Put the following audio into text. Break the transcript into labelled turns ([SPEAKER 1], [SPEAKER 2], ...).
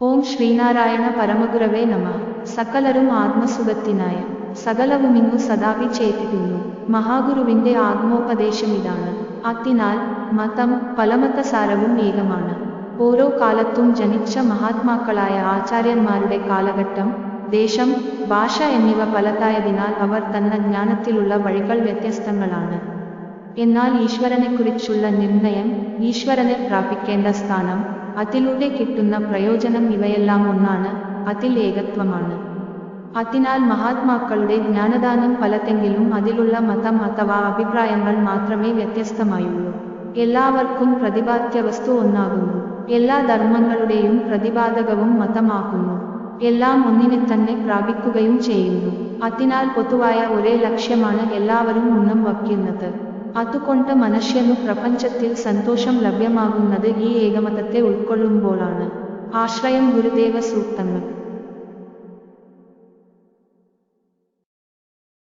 [SPEAKER 1] ഓം ശ്രീനാരായണ പരമഗുരവേ നമഃ. സകലരും ആത്മസുഖത്തിനായി സകലവുമിങ്ങു സദാവി ചെയ്തിരുന്നു. മഹാഗുരുവിന്റെ ആത്മോപദേശമിതാണ്. അതിനാൽ മതം പലമതസാരവും ഏകമാണ്. ഓരോ കാലത്തും ജനിച്ച മഹാത്മാക്കളായ ആചാര്യന്മാരുടെ കാലഘട്ടം, ദേശം, ഭാഷ എന്നിവ പലതായതിനാൽ അവർ തന്ന ജ്ഞാനത്തിലുള്ള വഴികൾ വ്യത്യസ്തങ്ങളാണ്. എന്നാൽ ഈശ്വരനെക്കുറിച്ചുള്ള നിർണയം, ഈശ്വരനെ പ്രാപിക്കേണ്ട സ്ഥാനം, അതിലൂടെ കിട്ടുന്ന പ്രയോജനം ഇവയെല്ലാം ഒന്നാണ്, അതിൽ ഏകത്വമാണ്. അതിനാൽ മഹാത്മാക്കളുടെ ജ്ഞാനദാനം പലതെങ്കിലും അതിലുള്ള മതം അഥവാ അഭിപ്രായങ്ങൾ മാത്രമേ വ്യത്യസ്തമായുള്ളൂ. എല്ലാവർക്കും പ്രതിപാദ്യവസ്തു ഒന്നാകുന്നു. എല്ലാ ധർമ്മങ്ങളുടെയും പ്രതിപാദകവും മതമാകുന്നു. എല്ലാം ഒന്നിനെ തന്നെ പ്രാപിക്കുകയും ചെയ്യുന്നു. അതിനാൽ പൊതുവായ ഒരേ ലക്ഷ്യമാണ് എല്ലാവരും മുന്നം വയ്ക്കുന്നത്. അതുകൊണ്ട് മനുഷ്യനു പ്രപഞ്ചത്തിൽ സന്തോഷം ലഭ്യമാകുന്നത് ഈ ഏകമതത്തെ ഉൾക്കൊള്ളുമ്പോഴാണ്. ആശ്രയം ഗുരുദേവ സൂക്തങ്ങൾ.